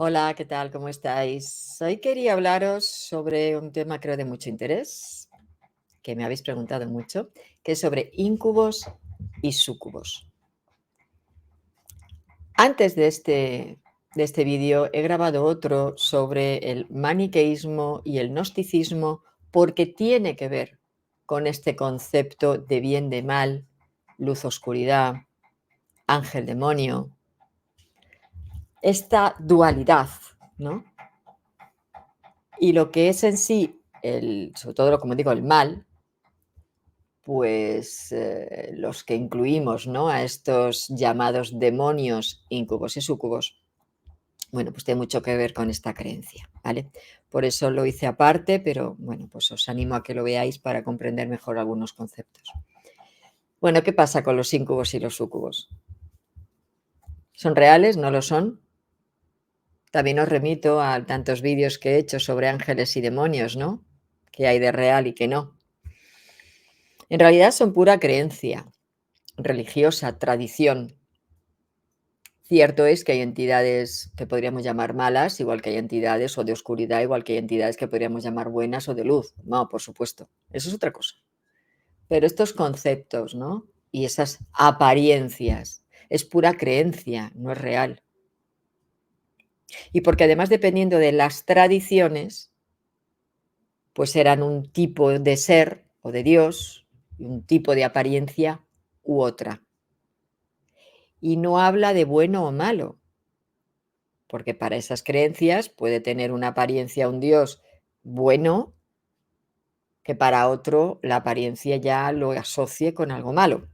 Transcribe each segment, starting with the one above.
Hola, ¿qué tal? ¿Cómo estáis? Hoy quería hablaros sobre un tema creo de mucho interés, que me habéis preguntado mucho, que es sobre íncubos y súcubos. Antes de este vídeo he grabado otro sobre el maniqueísmo y el gnosticismo porque tiene que ver con este concepto de bien, de mal, luz, oscuridad, ángel, demonio, esta dualidad, ¿no? Y lo que es en sí, sobre todo, como digo, el mal, pues los que incluimos, ¿no?, a estos llamados demonios, íncubos y súcubos, bueno, pues tiene mucho que ver con esta creencia, ¿vale? Por eso lo hice aparte, pero bueno, pues os animo a que lo veáis para comprender mejor algunos conceptos. Bueno, ¿qué pasa con los íncubos y los súcubos? ¿Son reales? ¿No lo son? También os remito a tantos vídeos que he hecho sobre ángeles y demonios, ¿no? ¿Qué hay de real y qué no? En realidad son pura creencia religiosa, tradición. Cierto es que hay entidades que podríamos llamar malas, igual que hay entidades o de oscuridad, igual que hay entidades que podríamos llamar buenas o de luz. No, por supuesto, eso es otra cosa. Pero estos conceptos, ¿no?, y esas apariencias, es pura creencia, no es real. Y porque además, dependiendo de las tradiciones, pues eran un tipo de ser o de Dios, un tipo de apariencia u otra. Y no habla de bueno o malo, porque para esas creencias puede tener una apariencia un Dios bueno, que para otro la apariencia ya lo asocie con algo malo.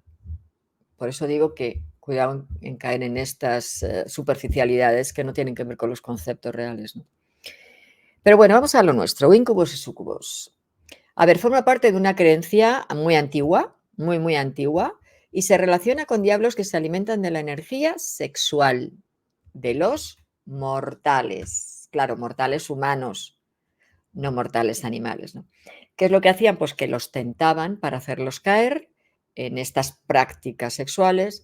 Por eso digo que cuidado en caer en estas superficialidades que no tienen que ver con los conceptos reales, ¿no? Pero bueno, vamos a lo nuestro, íncubos y súcubos. A ver, forma parte de una creencia muy antigua, muy, muy antigua, y se relaciona con diablos que se alimentan de la energía sexual de los mortales. Claro, mortales humanos, no mortales animales, ¿no? ¿Qué es lo que hacían? Pues que los tentaban para hacerlos caer en estas prácticas sexuales.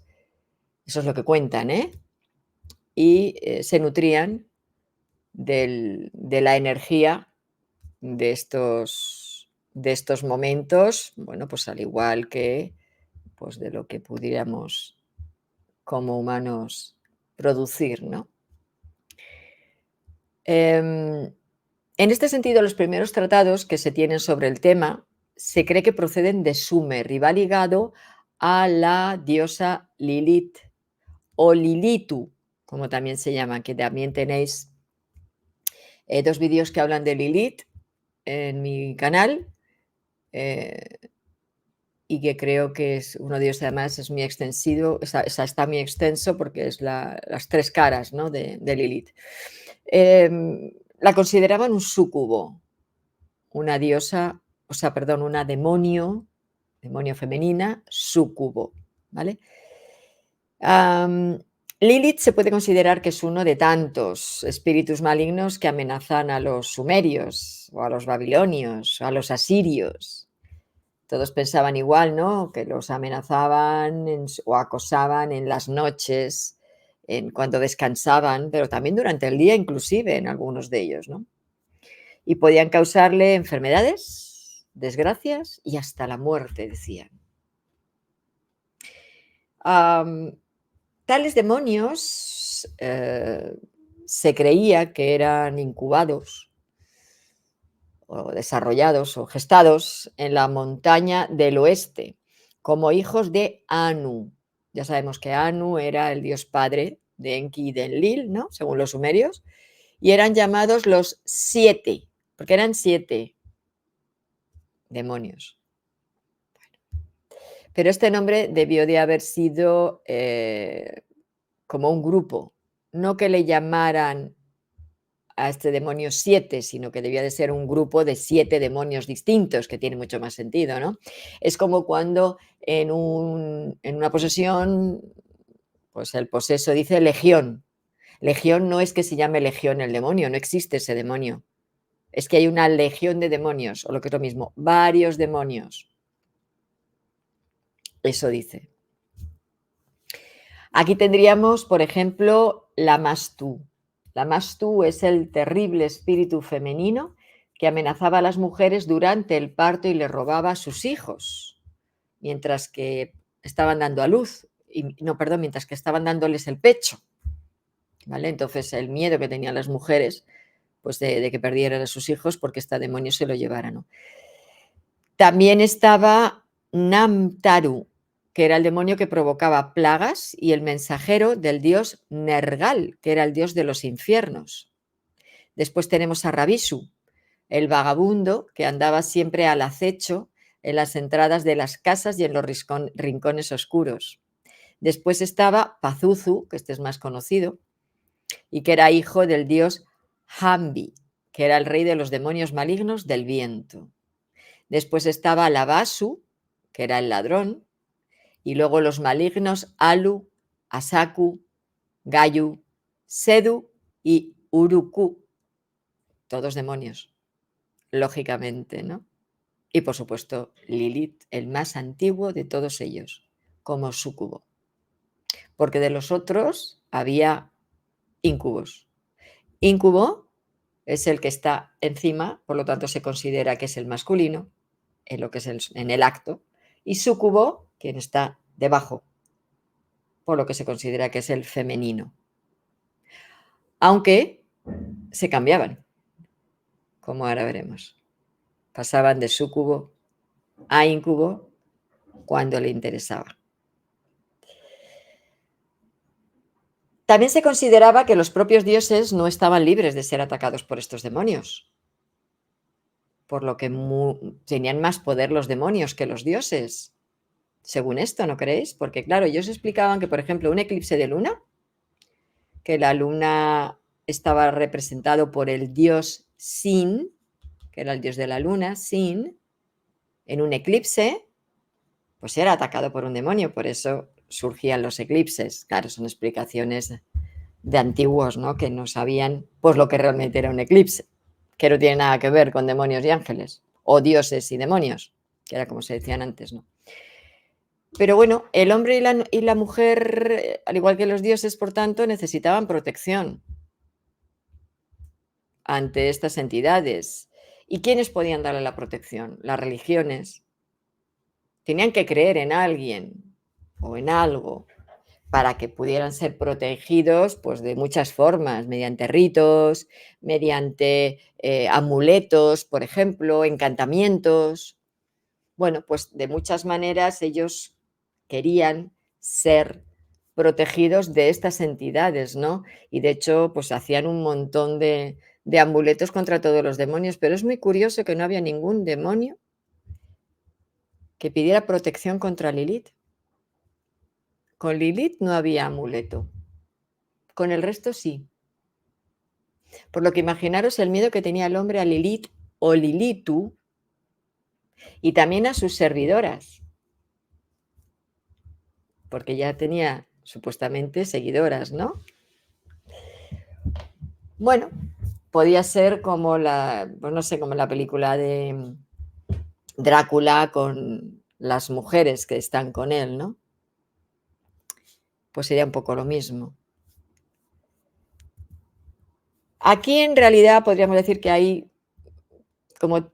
Eso es lo que cuentan, ¿eh? Y se nutrían de la energía de estos momentos, bueno, pues al igual que pues de lo que pudiéramos como humanos producir, ¿no? En este sentido, los primeros tratados que se tienen sobre el tema se cree que proceden de Sumer y va ligado a la diosa Lilith o Lilitu, como también se llama, que también tenéis dos vídeos que hablan de Lilith en mi canal. Y que creo que es uno de ellos, además es muy extensivo, está muy extenso porque es las tres caras, ¿no?, de Lilith. La consideraban un súcubo, una diosa, o sea, perdón, una demonio femenina, súcubo, ¿vale? Lilith se puede considerar que es uno de tantos espíritus malignos que amenazan a los sumerios, o a los babilonios, o a los asirios. Todos pensaban igual, ¿no?, que los amenazaban o acosaban en las noches, cuando descansaban, pero también durante el día, inclusive en algunos de ellos, ¿no? Y podían causarle enfermedades, desgracias y hasta la muerte, decían. Tales demonios se creía que eran incubados o desarrollados o gestados en la montaña del oeste, como hijos de Anu. Ya sabemos que Anu era el dios padre de Enki y de Enlil, ¿no?, según los sumerios, y eran llamados los 7, porque eran 7 demonios. Pero este nombre debió de haber sido como un grupo, no que le llamaran a este demonio 7, sino que debía de ser un grupo de 7 demonios distintos, que tiene mucho más sentido, ¿no? Es como cuando en una posesión, pues el poseso dice legión. Legión no es que se llame legión el demonio, no existe ese demonio. Es que hay una legión de demonios, o lo que es lo mismo, varios demonios. Eso dice. Aquí tendríamos, por ejemplo, la Mastú. La Mastú es el terrible espíritu femenino que amenazaba a las mujeres durante el parto y les robaba a sus hijos, mientras que estaban dando a luz, mientras que estaban dándoles el pecho, ¿vale? Entonces el miedo que tenían las mujeres, pues de que perdieran a sus hijos porque este demonio se lo llevara, ¿no? También estaba Namtaru, que era el demonio que provocaba plagas, y el mensajero del dios Nergal, que era el dios de los infiernos. Después tenemos a Rabisu, el vagabundo que andaba siempre al acecho en las entradas de las casas y en los rincones oscuros. Después estaba Pazuzu, que este es más conocido, y que era hijo del dios Hambi, que era el rey de los demonios malignos del viento. Después estaba Labasu, que era el ladrón, y luego los malignos Alu, Asaku, Gayu, Sedu y Uruku, todos demonios, lógicamente, ¿no? Y por supuesto Lilith, el más antiguo de todos ellos, como súcubo. Porque de los otros había íncubos. Íncubo es el que está encima, por lo tanto se considera que es el masculino, en lo que es en el acto, y súcubo, quien está debajo, por lo que se considera que es el femenino. Aunque se cambiaban, como ahora veremos. Pasaban de súcubo a íncubo cuando le interesaba. También se consideraba que los propios dioses no estaban libres de ser atacados por estos demonios, por lo que tenían más poder los demonios que los dioses, según esto, ¿no creéis? Porque claro, ellos explicaban que, por ejemplo, un eclipse de luna, que la luna estaba representado por el dios Sin, que era el dios de la luna, Sin, en un eclipse, pues era atacado por un demonio, por eso surgían los eclipses. Claro, son explicaciones de antiguos, ¿no? Que no sabían pues lo que realmente era un eclipse, que no tiene nada que ver con demonios y ángeles, o dioses y demonios, que era como se decían antes, ¿no? Pero bueno, el hombre y la mujer, al igual que los dioses, por tanto, necesitaban protección ante estas entidades. ¿Y quiénes podían darle la protección? Las religiones. Tenían que creer en alguien o en algo para que pudieran ser protegidos pues, de muchas formas, mediante ritos, mediante amuletos, por ejemplo, encantamientos. Bueno, pues de muchas maneras ellos querían ser protegidos de estas entidades, ¿no? Y de hecho, pues hacían un montón de amuletos contra todos los demonios, pero es muy curioso que no había ningún demonio que pidiera protección contra Lilith. Con Lilith no había amuleto, con el resto sí. Por lo que imaginaros el miedo que tenía el hombre a Lilith o Lilitu y también a sus servidoras, porque ya tenía supuestamente seguidoras, ¿no? Bueno, podía ser como pues no sé, como la película de Drácula con las mujeres que están con él, ¿no? Pues sería un poco lo mismo. Aquí en realidad podríamos decir que hay como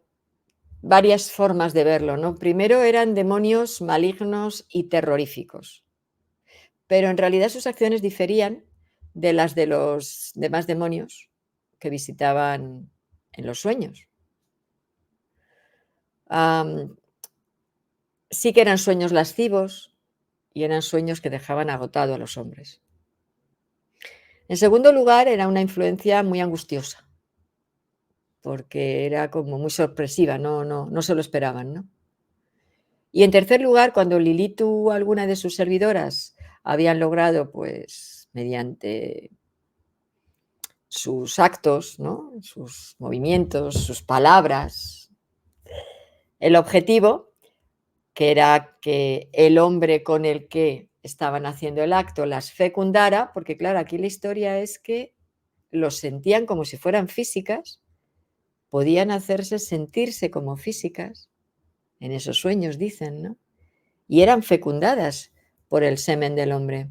varias formas de verlo, ¿no? Primero eran demonios malignos y terroríficos, pero en realidad sus acciones diferían de las de los demás demonios que visitaban en los sueños. Sí que eran sueños lascivos y eran sueños que dejaban agotado a los hombres. En segundo lugar, era una influencia muy angustiosa, porque era como muy sorpresiva, no se lo esperaban, ¿no? Y en tercer lugar, cuando Lilith o alguna de sus servidoras habían logrado, pues, mediante sus actos, ¿no? Sus movimientos, sus palabras, el objetivo, que era que el hombre con el que estaban haciendo el acto las fecundara, porque claro, aquí la historia es que los sentían como si fueran físicas, podían hacerse sentirse como físicas, en esos sueños dicen, ¿no? Y eran fecundadas por el semen del hombre.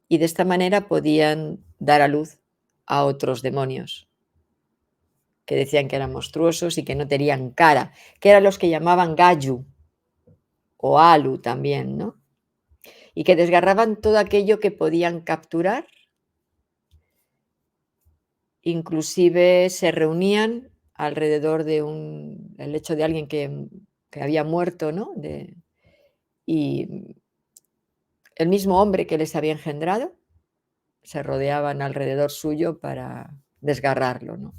Y de esta manera podían dar a luz a otros demonios que decían que eran monstruosos y que no tenían cara, que eran los que llamaban Gayu o Alu también, ¿no? Y que desgarraban todo aquello que podían capturar. Inclusive se reunían alrededor de el lecho de alguien que había muerto, ¿no? Y el mismo hombre que les había engendrado, se rodeaban alrededor suyo para desgarrarlo, ¿no?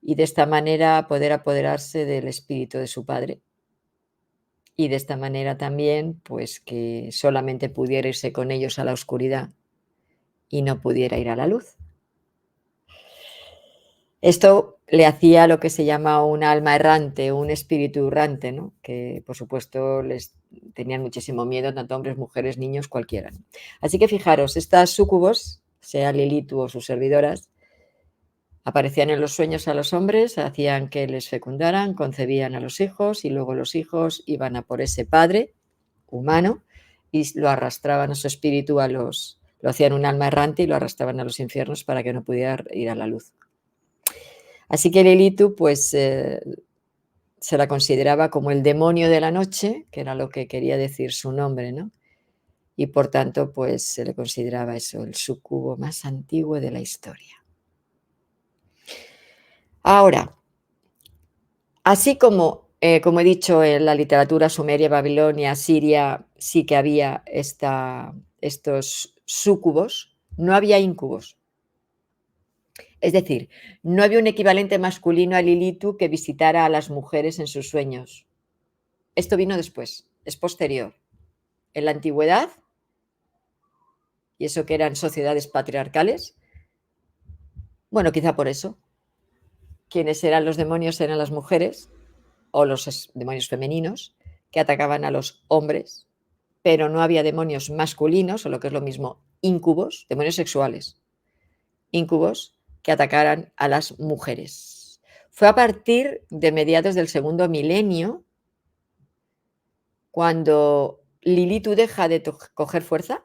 Y de esta manera poder apoderarse del espíritu de su padre. Y de esta manera también, pues que solamente pudiera irse con ellos a la oscuridad y no pudiera ir a la luz. Esto le hacía lo que se llama un alma errante, un espíritu errante, ¿no? Que por supuesto les tenían muchísimo miedo, tanto hombres, mujeres, niños, cualquiera, ¿no? Así que fijaros, estas súcubos, sea Lilith o sus servidoras, aparecían en los sueños a los hombres, hacían que les fecundaran, concebían a los hijos y luego los hijos iban a por ese padre humano y lo arrastraban a su espíritu lo hacían un alma errante y lo arrastraban a los infiernos para que no pudiera ir a la luz. Así que Lilith, pues, se la consideraba como el demonio de la noche, que era lo que quería decir su nombre, ¿no? Y por tanto, pues se le consideraba eso, el sucubo más antiguo de la historia. Ahora, así como he dicho, en la literatura sumeria, babilonia, siria, sí que había estos súcubos, no había íncubos. Es decir, no había un equivalente masculino a Lilith que visitara a las mujeres en sus sueños. Esto vino después, es posterior. En la antigüedad, y eso que eran sociedades patriarcales, bueno, quizá por eso, quienes eran los demonios eran las mujeres o los demonios femeninos que atacaban a los hombres, pero no había demonios masculinos, o lo que es lo mismo, íncubos, demonios sexuales, íncubos que atacaran a las mujeres. Fue a partir de mediados del segundo milenio cuando Lilith deja de coger fuerza,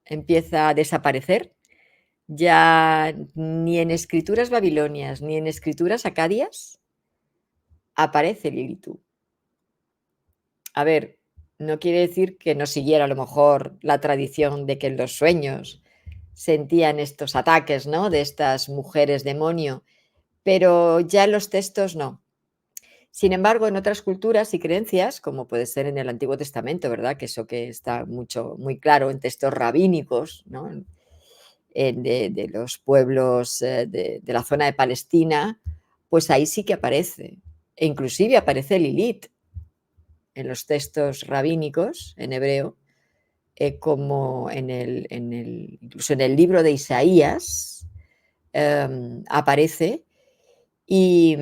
empieza a desaparecer. Ya ni en escrituras babilonias ni en escrituras acadias aparece Lilith. A ver, no quiere decir que no siguiera a lo mejor la tradición de que en los sueños sentían estos ataques, ¿no? De estas mujeres demonio, pero ya en los textos no. Sin embargo, en otras culturas y creencias, como puede ser en el Antiguo Testamento, ¿verdad? Que eso que está muy claro en textos rabínicos, ¿no? De los pueblos de la zona de Palestina, pues ahí sí que aparece. E inclusive aparece Lilith en los textos rabínicos, en hebreo, como incluso en el libro de Isaías aparece. Y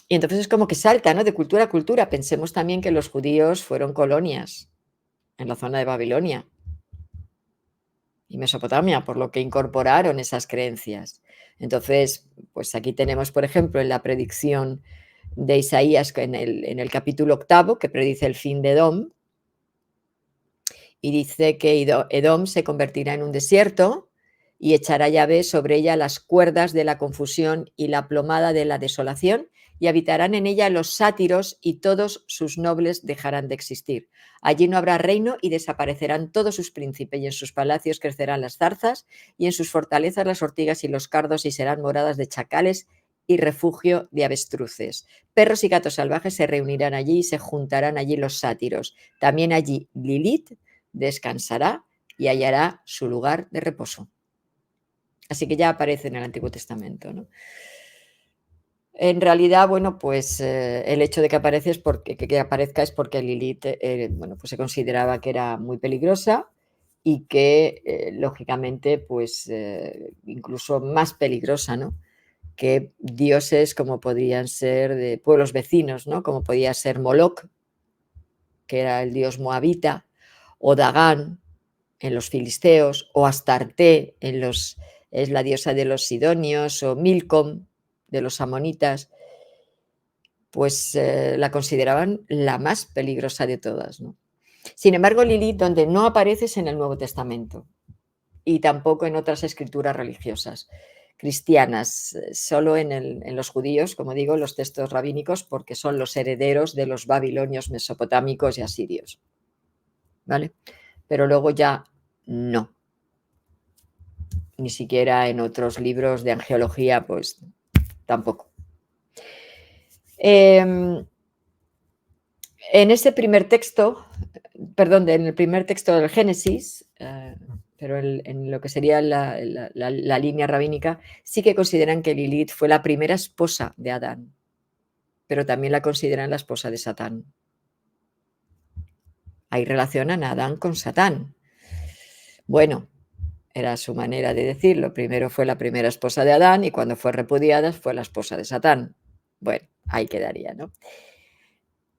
entonces es como que salta, ¿no? De cultura a cultura. Pensemos también que los judíos fueron colonias en la zona de Babilonia y Mesopotamia, por lo que incorporaron esas creencias. Entonces, pues aquí tenemos, por ejemplo, en la predicción de Isaías, en el capítulo 8, que predice el fin de Edom, y dice que Edom se convertirá en un desierto y echará Yahvé sobre ella las cuerdas de la confusión y la plomada de la desolación, y habitarán en ella los sátiros y todos sus nobles dejarán de existir. Allí no habrá reino y desaparecerán todos sus príncipes, y en sus palacios crecerán las zarzas y en sus fortalezas las ortigas y los cardos, y serán moradas de chacales y refugio de avestruces. Perros y gatos salvajes se reunirán allí y se juntarán allí los sátiros. También allí Lilith descansará y hallará su lugar de reposo. Así que ya aparece en el Antiguo Testamento, ¿no? En realidad, bueno, pues el hecho de que aparezca es porque Lilith, bueno, pues se consideraba que era muy peligrosa y que, lógicamente, pues incluso más peligrosa, ¿no? Que dioses como podrían ser de pueblos vecinos, ¿no? Como podía ser Moloch, que era el dios moabita, o Dagán en los filisteos, o Astarte es la diosa de los sidonios, o Milcom de los amonitas, pues la consideraban la más peligrosa de todas, ¿no? Sin embargo, Lilith, donde no aparece es en el Nuevo Testamento. y tampoco en otras escrituras religiosas cristianas, solo en los judíos, como digo, los textos rabínicos, porque son los herederos de los babilonios, mesopotámicos y asirios, ¿vale? Pero luego ya no, ni siquiera en otros libros de angeología, pues tampoco. En ese primer texto, perdón, en el primer texto del Génesis, pero en lo que sería la línea rabínica, sí que consideran que Lilith fue la primera esposa de Adán, pero también la consideran la esposa de Satán. Ahí relacionan a Adán con Satán. Bueno, era su manera de decirlo. Primero fue la primera esposa de Adán y cuando fue repudiada fue la esposa de Satán. Bueno, ahí quedaría, ¿no?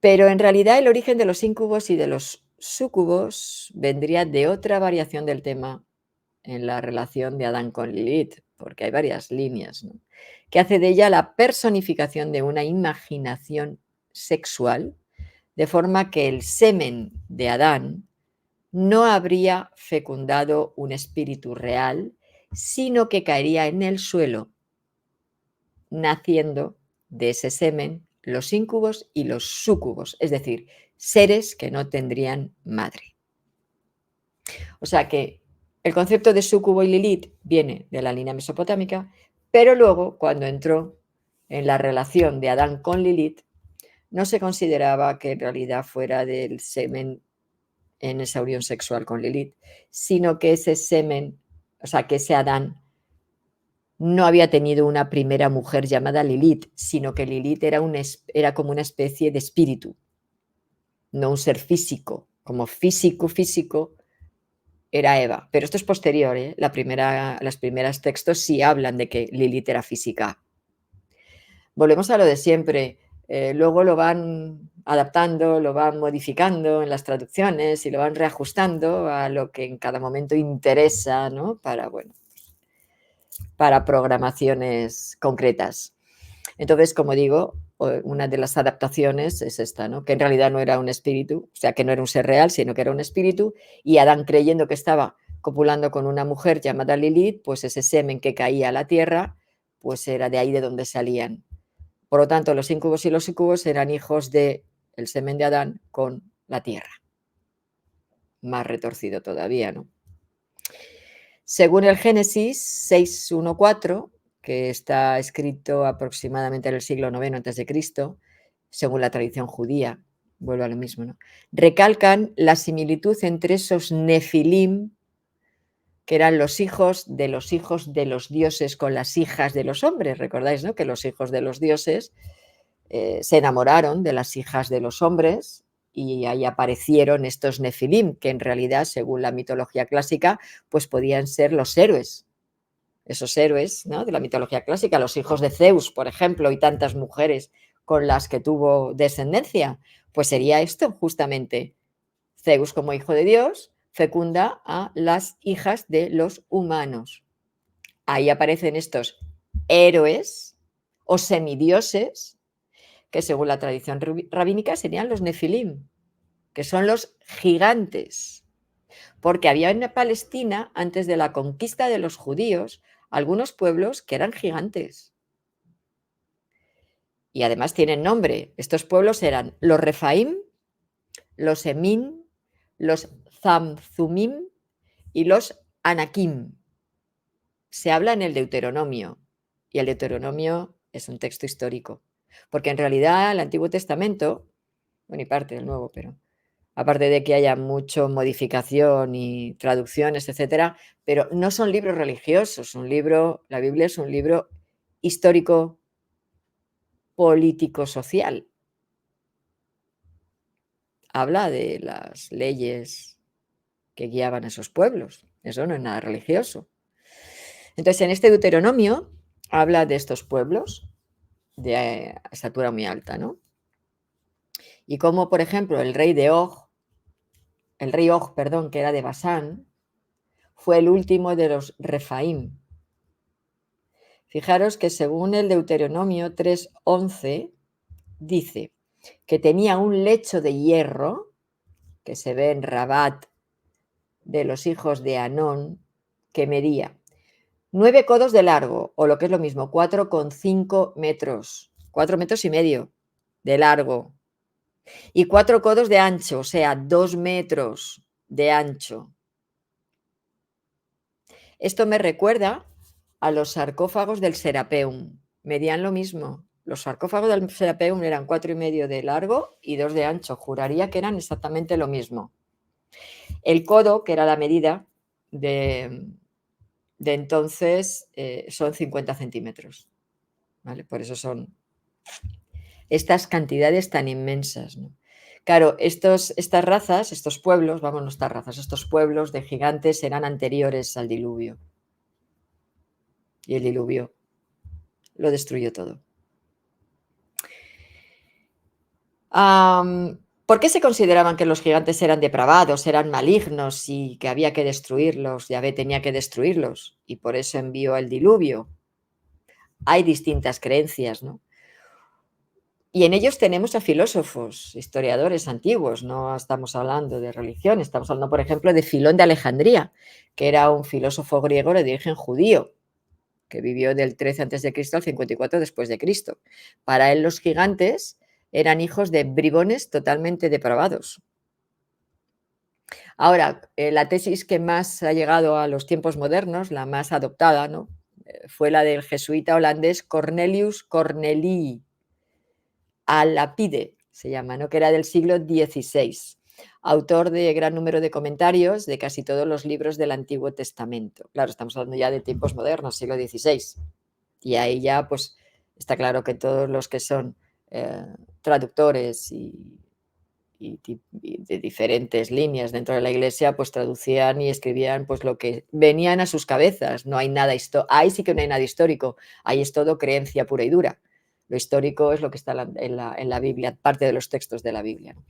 Pero en realidad el origen de los íncubos y de los súcubos vendría de otra variación del tema en la relación de Adán con Lilith, porque hay varias líneas, ¿no? Que hace de ella la personificación de una imaginación sexual, de forma que el semen de Adán no habría fecundado un espíritu real, sino que caería en el suelo, naciendo de ese semen los íncubos y los súcubos, es decir, seres que no tendrían madre. O sea que el concepto de súcubo y Lilith viene de la línea mesopotámica, pero luego, cuando entró en la relación de Adán con Lilith, no se consideraba que en realidad fuera del semen en esa unión sexual con Lilith, sino que ese semen, o sea, que ese Adán no había tenido una primera mujer llamada Lilith, sino que Lilith era como una especie de espíritu, no un ser físico. Como físico era Eva. Pero esto es posterior, ¿eh? Las primeras textos sí hablan de que Lilith era física. Volvemos a lo de siempre. Luego lo van adaptando, lo van modificando en las traducciones y lo van reajustando a lo que en cada momento interesa, ¿no? Para programaciones concretas. Entonces, como digo, una de las adaptaciones es esta, ¿no? Que en realidad no era un espíritu, o sea, que no era un ser real, sino que era un espíritu, y Adán, creyendo que estaba copulando con una mujer llamada Lilith, pues ese semen que caía a la tierra, pues era de ahí de donde salían. Por lo tanto, los íncubos y los súcubos eran hijos del semen de Adán con la tierra. Más retorcido todavía, ¿no? Según el Génesis 6:1-4, que está escrito aproximadamente en el siglo IX a.C., según la tradición judía, vuelvo a lo mismo, ¿no? Recalcan la similitud entre esos nefilim, que eran los hijos de los dioses con las hijas de los hombres. Recordáis, ¿no? Que los hijos de los dioses se enamoraron de las hijas de los hombres y ahí aparecieron estos nefilim, que en realidad, según la mitología clásica, pues podían ser los héroes. Esos héroes, ¿no? De la mitología clásica, los hijos de Zeus, por ejemplo, y tantas mujeres con las que tuvo descendencia, pues sería esto justamente. Zeus, como hijo de Dios, fecunda a las hijas de los humanos. Ahí aparecen estos héroes o semidioses que, según la tradición rabínica, serían los nefilim, que son los gigantes. Porque había en Palestina, antes de la conquista de los judíos, algunos pueblos que eran gigantes. Y además tienen nombre. Estos pueblos eran los Refaim, los Emim, los Zamzumim y los Anakim. Se habla en el Deuteronomio, y el Deuteronomio es un texto histórico, porque en realidad el Antiguo Testamento, bueno, y parte del Nuevo, pero aparte de que haya mucha modificación y traducciones, etcétera, pero no son libros religiosos, la Biblia es un libro histórico, político, social. Habla de las leyes que guiaban a esos pueblos, eso no es nada religioso. Entonces, en este Deuteronomio habla de estos pueblos de estatura muy alta, ¿no? Y como, por ejemplo, el rey Og, que era de Basán, fue el último de los Refaim. Fijaros que según el Deuteronomio 3:11 dice que tenía un lecho de hierro, que se ve en Rabat, de los hijos de Anón, que medía 9 codos de largo, o lo que es lo mismo, 4,5 metros, 4 metros y medio de largo, y 4 codos de ancho, o sea, 2 metros de ancho. Esto me recuerda a los sarcófagos del Serapeum. Medían lo mismo. Los sarcófagos del Serapeum eran 4,5 de largo y 2 de ancho. Juraría que eran exactamente lo mismo. El codo, que era la medida de entonces, son 50 centímetros. ¿Vale? Por eso son estas cantidades tan inmensas, ¿no? Claro, estas razas, estos pueblos, vamos, no estas razas, estos pueblos de gigantes eran anteriores al diluvio. Y el diluvio lo destruyó todo. ¿Por qué se consideraban que los gigantes eran depravados, eran malignos y que había que destruirlos? Yahvé tenía que destruirlos y por eso envió el diluvio. Hay distintas creencias, ¿no? Y en ellos tenemos a filósofos, historiadores antiguos, no estamos hablando de religión, estamos hablando, por ejemplo, de Filón de Alejandría, que era un filósofo griego de origen judío, que vivió del 13 a.C. al 54 después de Cristo. Para él los gigantes eran hijos de bribones totalmente depravados. Ahora, la tesis que más ha llegado a los tiempos modernos, la más adoptada, ¿no? Fue la del jesuita holandés Cornelius Cornelii, a Lapide se llama, ¿no? Que era del siglo XVI, autor de gran número de comentarios de casi todos los libros del Antiguo Testamento. Claro, estamos hablando ya de tiempos modernos, siglo XVI. Y ahí ya, pues, está claro que todos los que son traductores y de diferentes líneas dentro de la Iglesia, pues traducían y escribían pues lo que venían a sus cabezas. No hay nada ahí sí que no hay nada histórico, ahí es todo creencia pura y dura. Lo histórico es lo que está en la Biblia, parte de los textos de la Biblia, ¿no?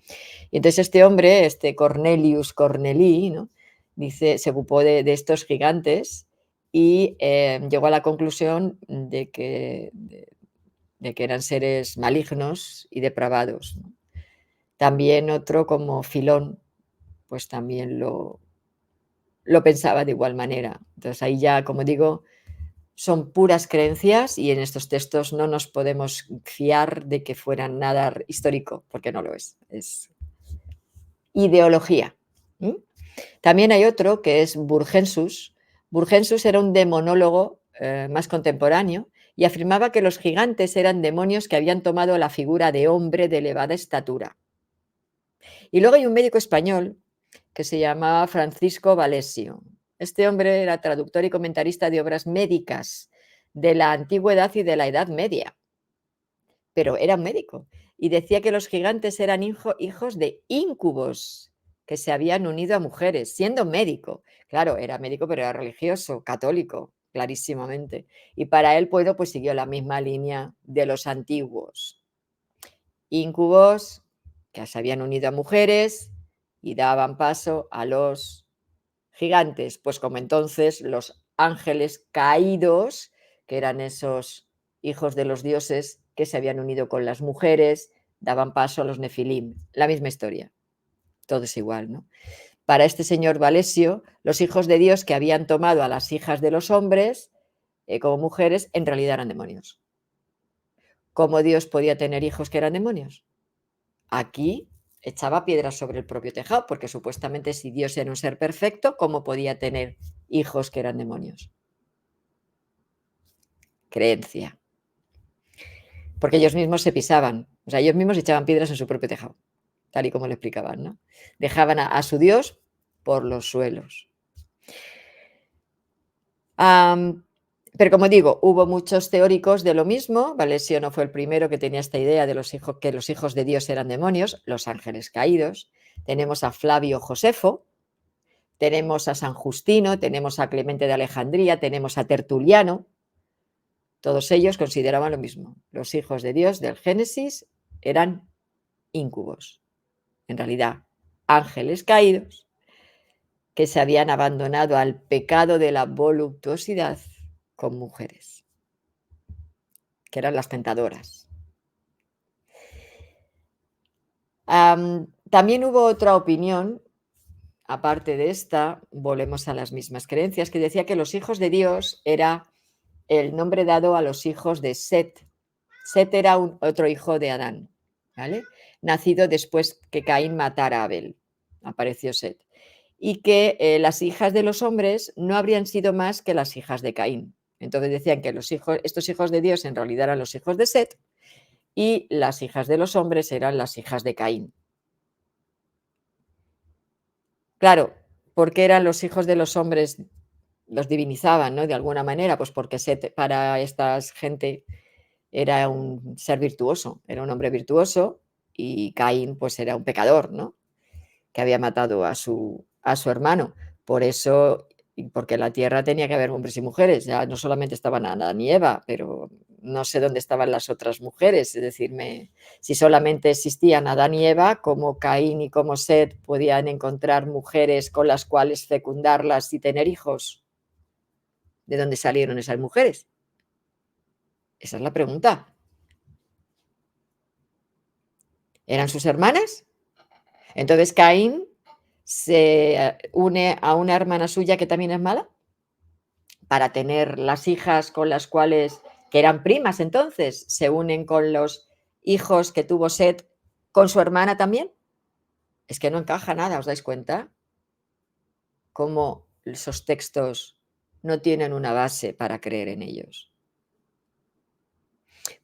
Y entonces este hombre, este Cornelius Cornelii, ¿no? Dice, se ocupó de estos gigantes y llegó a la conclusión de que eran seres malignos y depravados, ¿no? También otro como Filón, pues también lo pensaba de igual manera. Entonces ahí ya, como digo, son puras creencias y en estos textos no nos podemos fiar de que fueran nada histórico, porque no lo es. Es ideología. También hay otro que es Burgensus. Burgensus era un demonólogo más contemporáneo y afirmaba que los gigantes eran demonios que habían tomado la figura de hombre de elevada estatura. Y luego hay un médico español que se llamaba Francisco Valesio. Este hombre era traductor y comentarista de obras médicas de la antigüedad y de la Edad Media, pero era un médico y decía que los gigantes eran hijos de íncubos que se habían unido a mujeres, siendo médico. Claro, era médico, pero era religioso, católico, clarísimamente. Y para él, pues siguió la misma línea de los antiguos. Íncubos que se habían unido a mujeres y daban paso a los gigantes, pues como entonces los ángeles caídos, que eran esos hijos de los dioses que se habían unido con las mujeres, daban paso a los nefilim. La misma historia, todo es igual, ¿no? Para este señor Valesio, los hijos de Dios que habían tomado a las hijas de los hombres como mujeres, en realidad eran demonios. ¿Cómo Dios podía tener hijos que eran demonios? Aquí echaba piedras sobre el propio tejado, porque supuestamente si Dios era un ser perfecto, ¿cómo podía tener hijos que eran demonios? Creencia. Porque ellos mismos se pisaban, o sea, ellos mismos echaban piedras en su propio tejado, tal y como le explicaban, ¿no? Dejaban a su Dios por los suelos. Pero como digo, hubo muchos teóricos de lo mismo. Valesio no fue el primero que tenía esta idea de que los hijos de Dios eran demonios, los ángeles caídos. Tenemos a Flavio Josefo, tenemos a San Justino, tenemos a Clemente de Alejandría, tenemos a Tertuliano. Todos ellos consideraban lo mismo. Los hijos de Dios del Génesis eran íncubos, en realidad ángeles caídos que se habían abandonado al pecado de la voluptuosidad con mujeres, que eran las tentadoras. También hubo otra opinión aparte de esta, volvemos a las mismas creencias, que decía que los hijos de Dios era el nombre dado a los hijos de Set. Set era otro hijo de Adán, ¿vale? Nacido después que Caín matara a Abel. Apareció Set. Y que las hijas de los hombres no habrían sido más que las hijas de Caín. Entonces decían que estos hijos de Dios en realidad eran los hijos de Set y las hijas de los hombres eran las hijas de Caín. Claro, ¿por qué eran los hijos de los hombres? Los divinizaban, ¿no? De alguna manera, pues porque Set para esta gente era un ser virtuoso, era un hombre virtuoso y Caín pues era un pecador, ¿no? Que había matado a su hermano. Por eso, y porque la tierra tenía que haber hombres y mujeres, ya no solamente estaban Adán y Eva, pero no sé dónde estaban las otras mujeres, es decir, si solamente existían Adán y Eva, ¿cómo Caín y cómo Set podían encontrar mujeres con las cuales fecundarlas y tener hijos? ¿De dónde salieron esas mujeres? Esa es la pregunta. ¿Eran sus hermanas? Entonces Caín se une a una hermana suya que también es mala para tener las hijas con las cuales, que eran primas entonces, se unen con los hijos que tuvo Set con su hermana también. Es que no encaja nada, ¿os dais cuenta? Cómo esos textos no tienen una base para creer en ellos.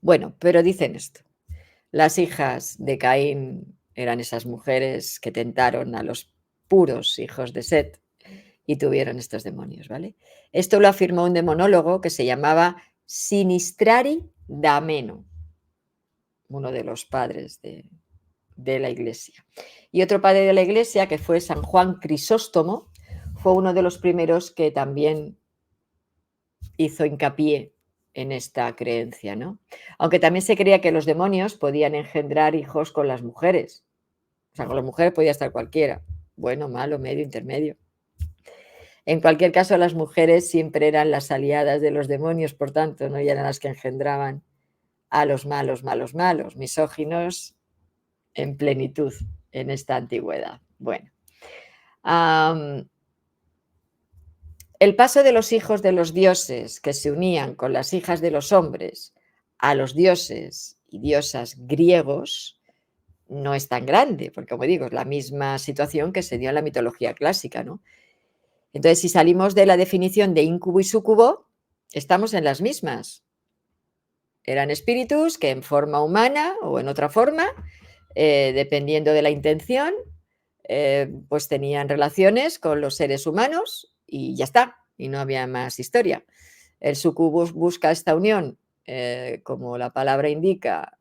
Bueno, pero dicen esto. Las hijas de Caín eran esas mujeres que tentaron a los puros hijos de Set y tuvieron estos demonios, ¿vale? Esto lo afirmó un demonólogo que se llamaba Sinistrari D'Ameno, uno de los padres de la Iglesia. Y otro padre de la Iglesia, que fue San Juan Crisóstomo, fue uno de los primeros que también hizo hincapié en esta creencia, ¿no? Aunque también se creía que los demonios podían engendrar hijos con las mujeres. O sea, con las mujeres podía estar cualquiera, bueno, malo, medio, intermedio. En cualquier caso, las mujeres siempre eran las aliadas de los demonios, por tanto, no eran las que engendraban a los malos, malos, malos, misóginos en plenitud en esta antigüedad. Bueno, el paso de los hijos de los dioses que se unían con las hijas de los hombres a los dioses y diosas griegos no es tan grande, porque como digo, es la misma situación que se dio en la mitología clásica, ¿no? Entonces, si salimos de la definición de íncubo y súcubo, estamos en las mismas. Eran espíritus que en forma humana o en otra forma, dependiendo de la intención, pues tenían relaciones con los seres humanos y ya está, y no había más historia. El sucubus busca esta unión, como la palabra indica,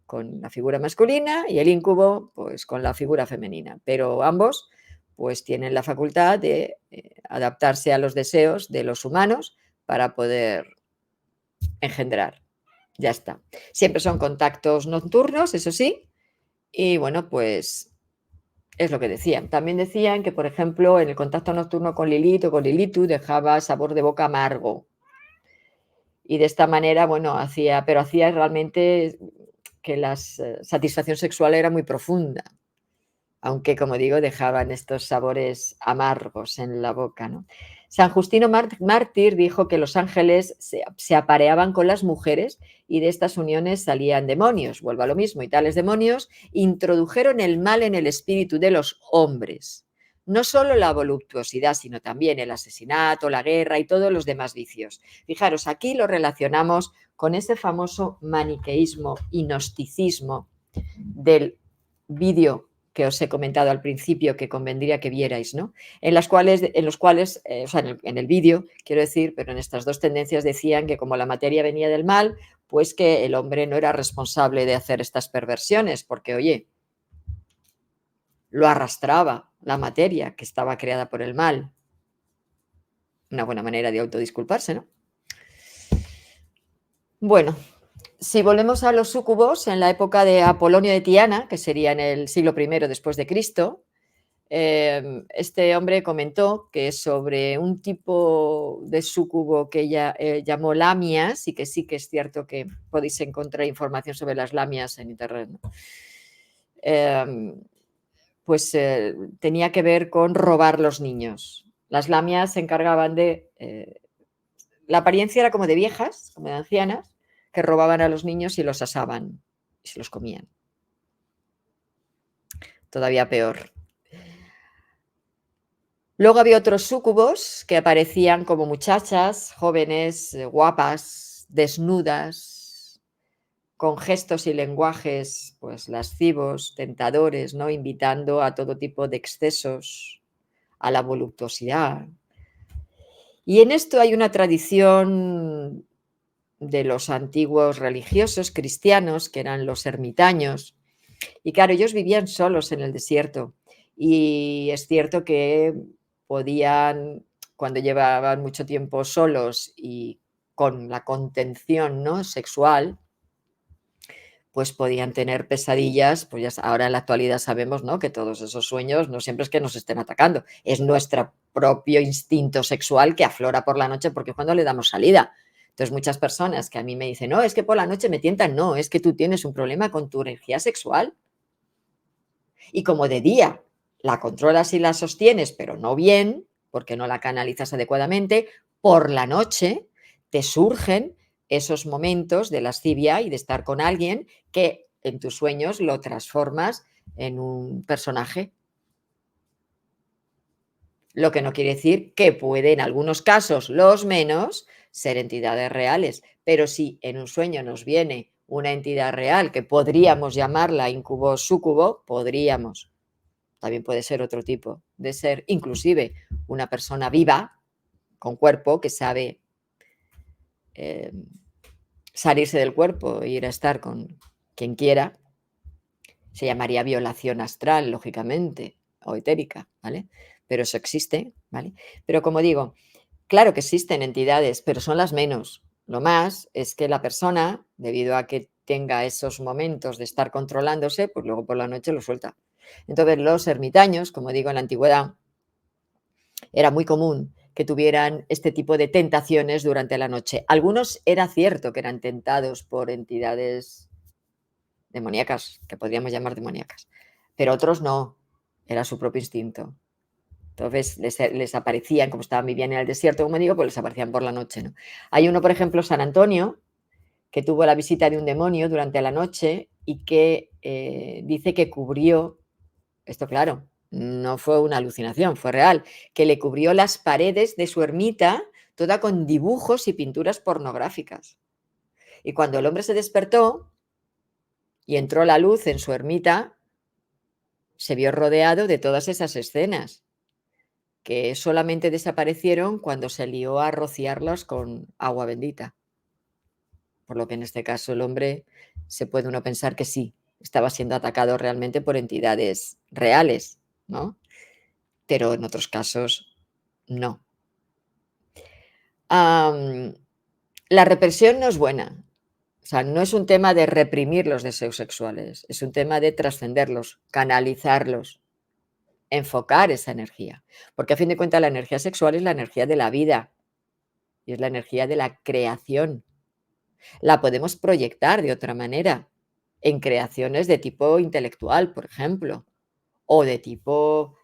con la figura masculina y el íncubo, pues con la figura femenina, pero ambos pues tienen la facultad de adaptarse a los deseos de los humanos para poder engendrar. Ya está. Siempre son contactos nocturnos, eso sí, y bueno, pues es lo que decían. También decían que, por ejemplo, en el contacto nocturno con Lilith o con Lilitu dejaba sabor de boca amargo. Y de esta manera, bueno, hacía realmente que la satisfacción sexual era muy profunda, aunque, como digo, dejaban estos sabores amargos en la boca, ¿no? San Justino Mártir dijo que los ángeles se apareaban con las mujeres y de estas uniones salían demonios. Vuelvo a lo mismo, y tales demonios introdujeron el mal en el espíritu de los hombres. No solo la voluptuosidad, sino también el asesinato, la guerra y todos los demás vicios. Fijaros, aquí lo relacionamos con ese famoso maniqueísmo y gnosticismo del vídeo que os he comentado al principio, que convendría que vierais, ¿no? En los cuales, o sea, en el vídeo, quiero decir, pero en estas dos tendencias decían que como la materia venía del mal, pues que el hombre no era responsable de hacer estas perversiones, porque, oye, lo arrastraba la materia que estaba creada por el mal. Una buena manera de autodisculparse, ¿no? Bueno, si volvemos a los súcubos, en la época de Apolonio de Tiana, que sería en el siglo I después de Cristo, este hombre comentó que sobre un tipo de súcubo que ella llamó lamias, y que sí que es cierto que podéis encontrar información sobre las lamias en internet, ¿no? pues tenía que ver con robar los niños. Las lamias se encargaban de... la apariencia era como de viejas, como de ancianas, que robaban a los niños y los asaban y se los comían. Todavía peor. Luego había otros súcubos que aparecían como muchachas, jóvenes, guapas, desnudas, con gestos y lenguajes pues lascivos, tentadores, ¿no? Invitando a todo tipo de excesos, a la voluptuosidad. Y en esto hay una tradición de los antiguos religiosos cristianos, que eran los ermitaños, y claro, ellos vivían solos en el desierto. Y es cierto que podían, cuando llevaban mucho tiempo solos y con la contención, ¿no?, sexual, pues podían tener pesadillas, pues ahora en la actualidad sabemos, ¿no?, que todos esos sueños no siempre es que nos estén atacando, es nuestro propio instinto sexual que aflora por la noche porque es cuando le damos salida. Entonces, muchas personas que a mí me dicen: "No, es que por la noche me tientan", no, es que tú tienes un problema con tu energía sexual. Y como de día la controlas y la sostienes, pero no bien, porque no la canalizas adecuadamente, por la noche te surgen esos momentos de lascivia y de estar con alguien que en tus sueños lo transformas en un personaje. Lo que no quiere decir que puede, en algunos casos, los menos, ser entidades reales. Pero si en un sueño nos viene una entidad real que podríamos llamarla incubo o súcubo, podríamos. También puede ser otro tipo de ser, inclusive una persona viva, con cuerpo, que sabe salirse del cuerpo e ir a estar con quien quiera. Se llamaría violación astral, lógicamente, o etérica, ¿vale? Pero eso existe, ¿vale? Pero como digo, claro que existen entidades, pero son las menos. Lo más es que la persona, debido a que tenga esos momentos de estar controlándose, pues luego por la noche lo suelta. Entonces, los ermitaños, como digo, en la antigüedad, era muy común que tuvieran este tipo de tentaciones durante la noche. Algunos era cierto que eran tentados por entidades demoníacas, que podríamos llamar demoníacas, pero otros no, era su propio instinto. Entonces les aparecían, como estaban vivían en el desierto, como digo, pues les aparecían por la noche, ¿no? Hay uno, por ejemplo, San Antonio, que tuvo la visita de un demonio durante la noche y que dice que cubrió, esto claro, no fue una alucinación, fue real, que le cubrió las paredes de su ermita toda con dibujos y pinturas pornográficas. Y cuando el hombre se despertó y entró la luz en su ermita, se vio rodeado de todas esas escenas, que solamente desaparecieron cuando se lió a rociarlos con agua bendita. Por lo que en este caso el hombre se puede uno pensar que sí, estaba siendo atacado realmente por entidades reales, ¿no? Pero en otros casos no. La represión no es buena. O sea, no es un tema de reprimir los deseos sexuales, es un tema de trascenderlos, canalizarlos, enfocar esa energía. Porque a fin de cuentas la energía sexual es la energía de la vida y es la energía de la creación. La podemos proyectar de otra manera en creaciones de tipo intelectual, por ejemplo, o de tipo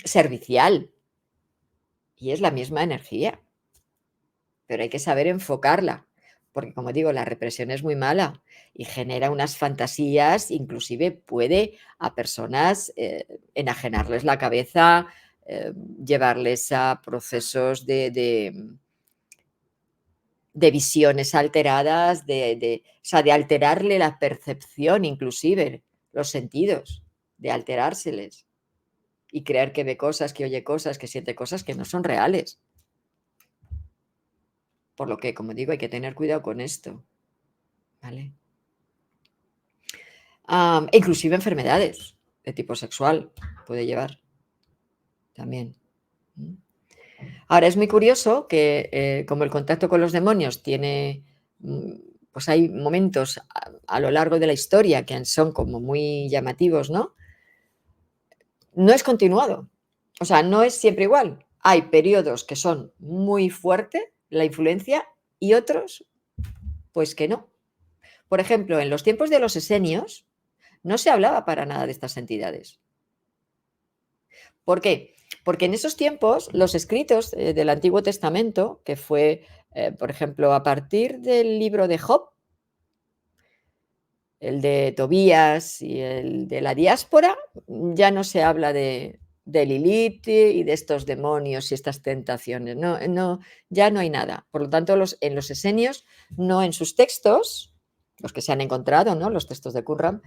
servicial. Y es la misma energía, pero hay que saber enfocarla, porque como digo, la represión es muy mala y genera unas fantasías, inclusive puede a personas enajenarles la cabeza, llevarles a procesos de visiones alteradas, o sea, de alterarle la percepción, inclusive los sentidos, de alterárseles y creer que ve cosas, que oye cosas, que siente cosas que no son reales. Por lo que, como digo, hay que tener cuidado con esto, ¿vale? Inclusive enfermedades de tipo sexual puede llevar también. ¿Mm? Ahora, es muy curioso que, como el contacto con los demonios tiene, pues hay momentos a lo largo de la historia que son como muy llamativos, ¿no? No es continuado, o sea, no es siempre igual. Hay periodos que son muy fuerte la influencia y otros, pues que no. Por ejemplo, en los tiempos de los esenios no se hablaba para nada de estas entidades. ¿Por qué? Porque en esos tiempos los escritos del Antiguo Testamento, que fue, por ejemplo, a partir del libro de Job, el de Tobías y el de la diáspora, ya no se habla de Lilith y de estos demonios y estas tentaciones. No, no, ya no hay nada. Por lo tanto, en los esenios, no en sus textos, los que se han encontrado, ¿no? Los textos de Qumran,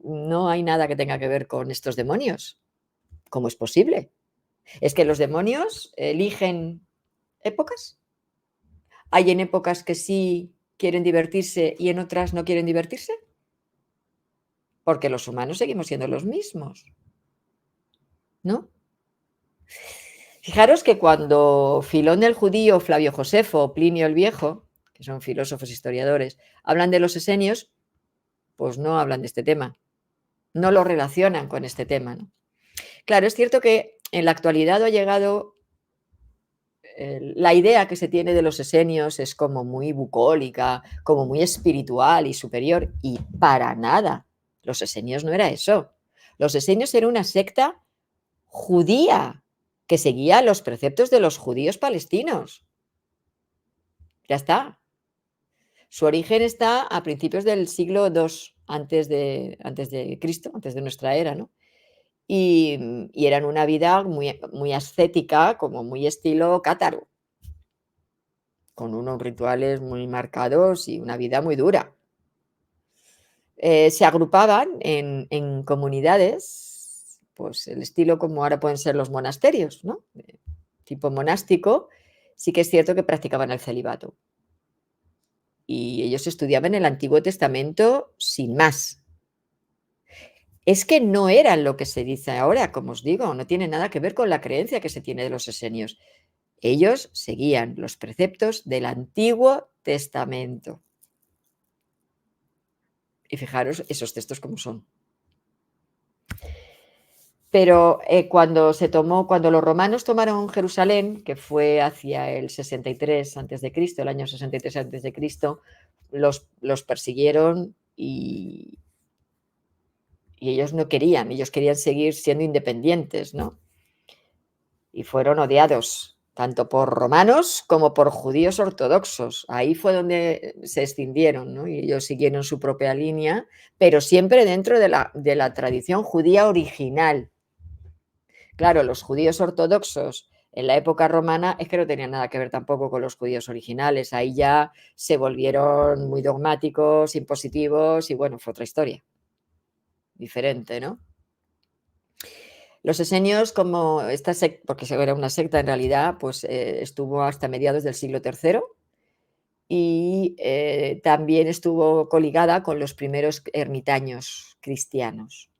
no hay nada que tenga que ver con estos demonios. ¿Cómo es posible? ¿Es que los demonios eligen épocas? ¿Hay en épocas que sí quieren divertirse y en otras no quieren divertirse? Porque los humanos seguimos siendo los mismos, ¿no? Fijaros que cuando Filón el judío, Flavio Josefo o Plinio el viejo, que son filósofos historiadores, hablan de los esenios, pues no hablan de este tema, no lo relacionan con este tema, ¿no? Claro, es cierto que en la actualidad ha llegado la idea que se tiene de los esenios es como muy bucólica, como muy espiritual y superior, y para nada. Los esenios no era eso. Los esenios era una secta judía que seguía los preceptos de los judíos palestinos. Ya está. Su origen está a principios del siglo II antes de Cristo, antes de nuestra era, ¿no? Y eran una vida muy, muy ascética, como muy estilo cátaro, con unos rituales muy marcados y una vida muy dura. Se agrupaban en comunidades, pues el estilo como ahora pueden ser los monasterios, ¿no? Tipo monástico, sí que es cierto que practicaban el celibato. Y ellos estudiaban el Antiguo Testamento sin más. Es que no eran lo que se dice ahora, como os digo, no tiene nada que ver con la creencia que se tiene de los esenios. Ellos seguían los preceptos del Antiguo Testamento. Y fijaros esos textos como son. Pero cuando los romanos tomaron Jerusalén, que fue hacia el 63 antes de Cristo, el año 63 antes de Cristo, los persiguieron y ellos no querían, ellos querían seguir siendo independientes, ¿no? Y fueron odiados tanto por romanos como por judíos ortodoxos. Ahí fue donde se escindieron, ¿no? Y ellos siguieron su propia línea, pero siempre dentro de la tradición judía original. Claro, los judíos ortodoxos en la época romana es que no tenían nada que ver tampoco con los judíos originales. Ahí ya se volvieron muy dogmáticos, impositivos y bueno, fue otra historia. Diferente, ¿no? Los esenios, como esta secta, porque era una secta en realidad, pues estuvo hasta mediados del siglo III y también estuvo coligada con los primeros ermitaños cristianos.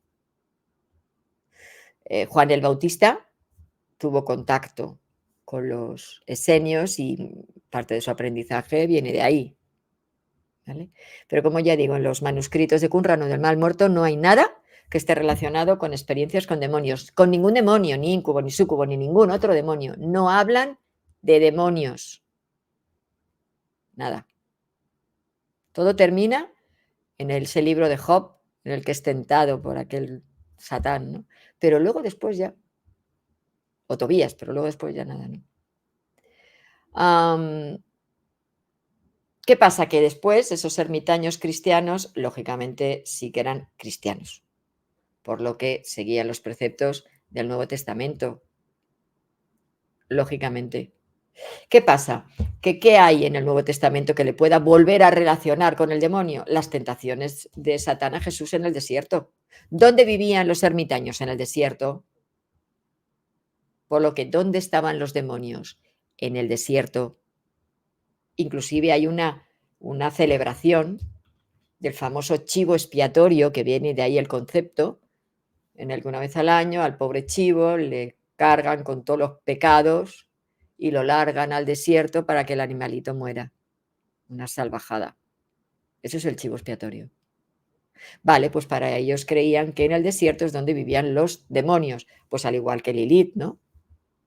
Juan el Bautista tuvo contacto con los esenios y parte de su aprendizaje viene de ahí. ¿Vale? Pero como ya digo, en los manuscritos de Qumran o del Mal Muerto no hay nada que esté relacionado con experiencias con demonios, con ningún demonio, ni incubo, ni súcubo, ni ningún otro demonio. No hablan de demonios. Nada. Todo termina en ese libro de Job, en el que es tentado por aquel Satán, ¿no? Pero luego después ya, o Tobías, pero luego después ya nada, ¿no? ¿Qué pasa? Que después esos ermitaños cristianos, lógicamente, sí que eran cristianos, por lo que seguían los preceptos del Nuevo Testamento, lógicamente. ¿Qué pasa? Que ¿qué hay en el Nuevo Testamento que le pueda volver a relacionar con el demonio? Las tentaciones de Satán a Jesús en el desierto. ¿Dónde vivían los ermitaños? En el desierto. Por lo que, ¿dónde estaban los demonios? En el desierto. Inclusive hay una celebración del famoso chivo expiatorio, que viene de ahí el concepto, en el que una vez al año al pobre chivo le cargan con todos los pecados y lo largan al desierto para que el animalito muera. Una salvajada. Eso es el chivo expiatorio. Vale, pues para ellos creían que en el desierto es donde vivían los demonios, pues al igual que Lilith, ¿no?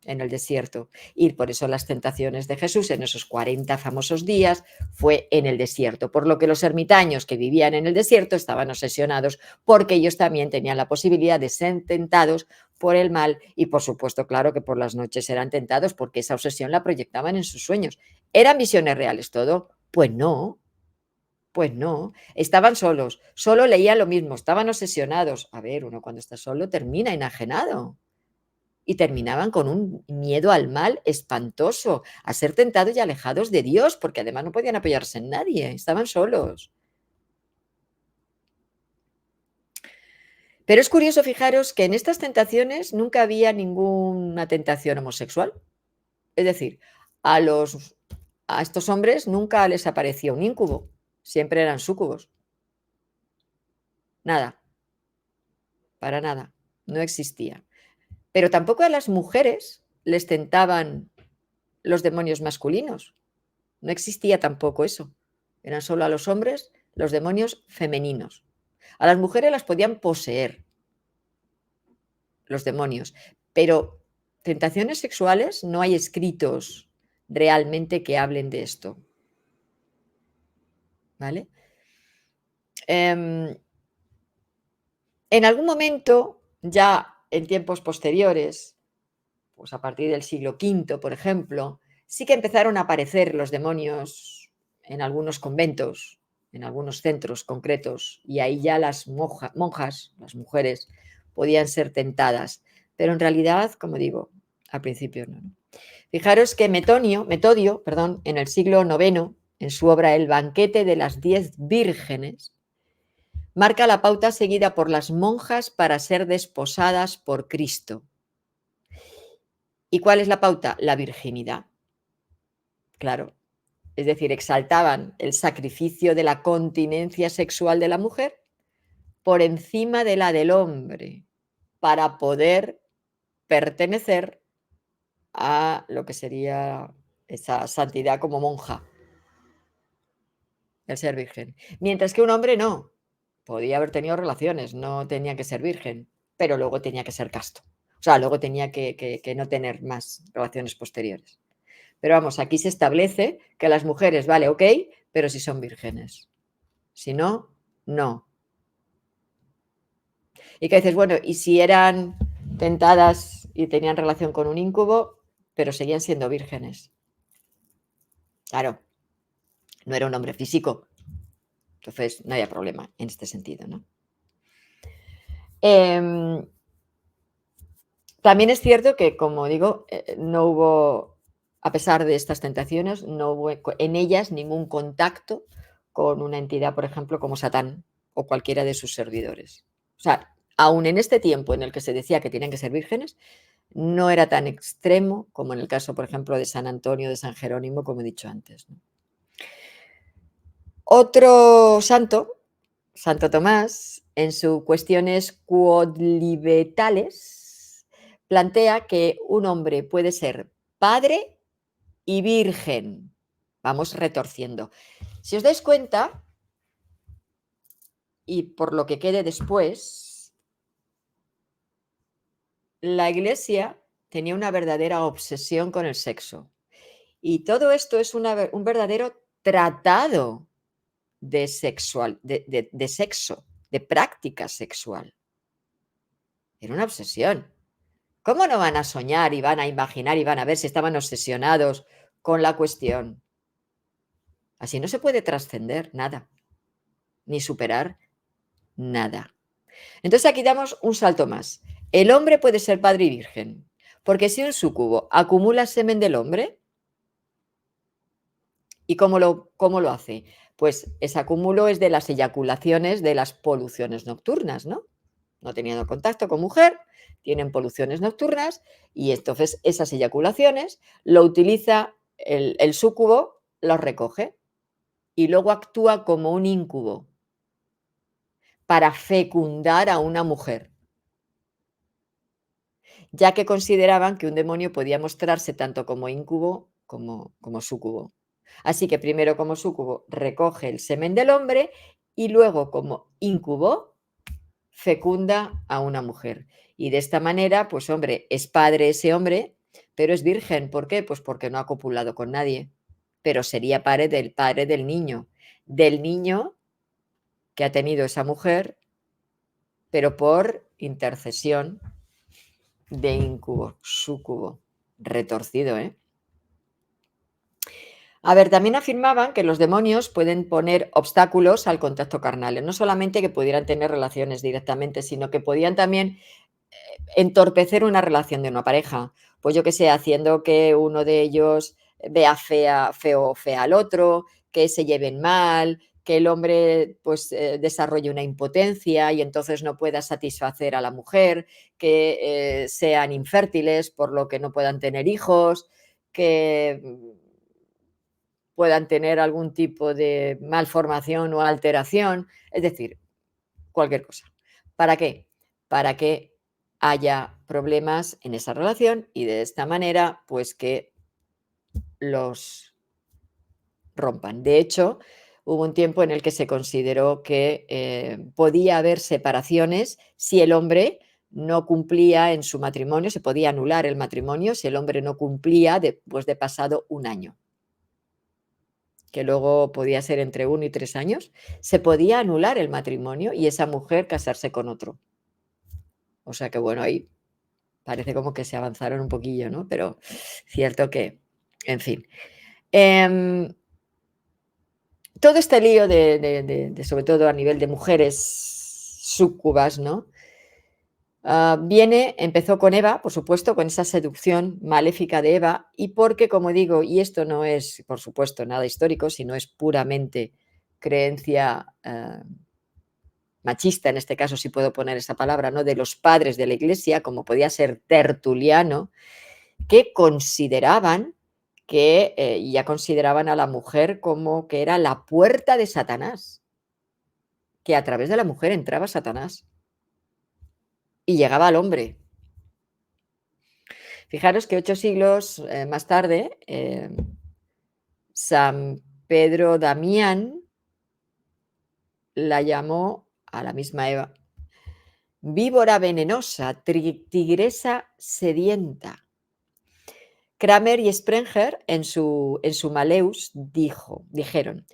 en el desierto. Y por eso las tentaciones de Jesús en esos 40 famosos días fue en el desierto, por lo que los ermitaños que vivían en el desierto estaban obsesionados porque ellos también tenían la posibilidad de ser tentados por el mal y por supuesto, claro que por las noches eran tentados porque esa obsesión la proyectaban en sus sueños. ¿Eran visiones reales todo? Pues no. Pues no, estaban solos, solo leían lo mismo, estaban obsesionados. A ver, uno cuando está solo termina enajenado. Y terminaban con un miedo al mal espantoso, a ser tentados y alejados de Dios, porque además no podían apoyarse en nadie, estaban solos. Pero es curioso, fijaros, que en estas tentaciones nunca había ninguna tentación homosexual. Es decir, a los a estos hombres nunca les aparecía un íncubo, siempre eran súcubos. Nada, para nada, no existía. Pero tampoco a las mujeres les tentaban los demonios masculinos. No existía tampoco eso. Eran solo a los hombres los demonios femeninos. A las mujeres las podían poseer los demonios, pero tentaciones sexuales no hay escritos realmente que hablen de esto. ¿Vale? En algún momento, ya en tiempos posteriores, pues a partir del siglo V, por ejemplo, sí que empezaron a aparecer los demonios en algunos conventos, en algunos centros concretos, y ahí ya las monjas, las mujeres, podían ser tentadas. Pero en realidad, como digo, al principio no. Fijaros que Metodio, perdón, en el siglo IX, en su obra El banquete de las 10 vírgenes, marca la pauta seguida por las monjas para ser desposadas por Cristo. ¿Y cuál es la pauta? La virginidad. Claro. Es decir, exaltaban el sacrificio de la continencia sexual de la mujer por encima de la del hombre, para poder pertenecer a lo que sería esa santidad como monja, el ser virgen. Mientras que un hombre no, podía haber tenido relaciones, no tenía que ser virgen, pero luego tenía que ser casto. O sea, luego tenía que no tener más relaciones posteriores. Pero vamos, aquí se establece que las mujeres, vale, ok, pero si son vírgenes. Si no, no. Y que dices, bueno, y si eran tentadas y tenían relación con un íncubo, pero seguían siendo vírgenes. Claro, no era un hombre físico. Entonces, no había problema en este sentido, ¿no? También es cierto que, como digo, no hubo, a pesar de estas tentaciones, no hubo en ellas ningún contacto con una entidad, por ejemplo, como Satán o cualquiera de sus servidores. O sea, aún en este tiempo en el que se decía que tenían que ser vírgenes, no era tan extremo como en el caso, por ejemplo, de San Antonio, de San Jerónimo, como he dicho antes, ¿no? Otro santo, Santo Tomás, en sus Cuestiones Quodlibetales, plantea que un hombre puede ser padre y virgen. Vamos retorciendo. Si os dais cuenta, y por lo que quede después, la Iglesia tenía una verdadera obsesión con el sexo. Y todo esto es un verdadero tratado de sexo, de práctica sexual. Era una obsesión. ¿Cómo no van a soñar y van a imaginar y van a ver si estaban obsesionados con la cuestión? Así no se puede trascender nada, ni superar nada. Entonces aquí damos un salto más. El hombre puede ser padre y virgen, porque si un súcubo acumula semen del hombre, ¿y cómo lo hace? Pues ese acúmulo es de las eyaculaciones de las poluciones nocturnas, ¿no? No teniendo contacto con mujer, tienen poluciones nocturnas y entonces esas eyaculaciones lo utiliza el súcubo, los recoge y luego actúa como un íncubo para fecundar a una mujer, ya que consideraban que un demonio podía mostrarse tanto como íncubo como súcubo. Así que primero como súcubo recoge el semen del hombre y luego como íncubo fecunda a una mujer. Y de esta manera, pues hombre, es padre ese hombre, pero es virgen. ¿Por qué? Pues porque no ha copulado con nadie, pero sería padre del niño que ha tenido esa mujer, pero por intercesión de incubo, súcubo. Retorcido, ¿eh? A ver, también afirmaban que los demonios pueden poner obstáculos al contacto carnal, no solamente que pudieran tener relaciones directamente, sino que podían también entorpecer una relación de una pareja. Pues yo que sé, haciendo que uno de ellos vea feo al otro, que se lleven mal, que el hombre pues desarrolle una impotencia y entonces no pueda satisfacer a la mujer, que sean infértiles por lo que no puedan tener hijos, que puedan tener algún tipo de malformación o alteración, es decir, cualquier cosa. ¿Para qué? Para que haya problemas en esa relación y de esta manera, pues que los rompan. De hecho, hubo un tiempo en el que se consideró que podía haber separaciones si el hombre no cumplía en su matrimonio, se podía anular el matrimonio si el hombre no cumplía después de pasado un año, que luego podía ser entre 1 y 3 años, se podía anular el matrimonio y esa mujer casarse con otro. O sea que bueno, ahí parece como que se avanzaron un poquillo, ¿no? Pero cierto que, en fin. Todo este lío sobre todo a nivel de mujeres súcubas, ¿no? Empezó con Eva, por supuesto, con esa seducción maléfica de Eva, y porque, como digo, y esto no es, por supuesto, nada histórico, sino es puramente creencia machista, en este caso, si puedo poner esa palabra, ¿no? De los padres de la Iglesia, como podía ser Tertuliano, que consideraban ya consideraban a la mujer como que era la puerta de Satanás, que a través de la mujer entraba Satanás y llegaba al hombre. Fijaros que 8 siglos más tarde, San Pedro Damián la llamó a la misma Eva víbora venenosa, tigresa sedienta. Kramer y Sprenger en su Malleus dijeron: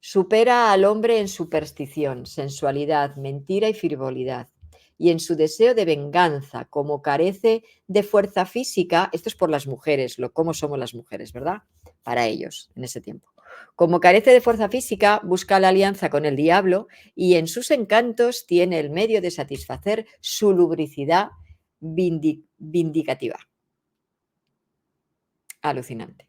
supera al hombre en superstición, sensualidad, mentira y frivolidad, y en su deseo de venganza, como carece de fuerza física. Esto es por las mujeres, cómo somos las mujeres, ¿verdad? Para ellos, en ese tiempo. Como carece de fuerza física, busca la alianza con el diablo y en sus encantos tiene el medio de satisfacer su lubricidad vindicativa. Alucinante.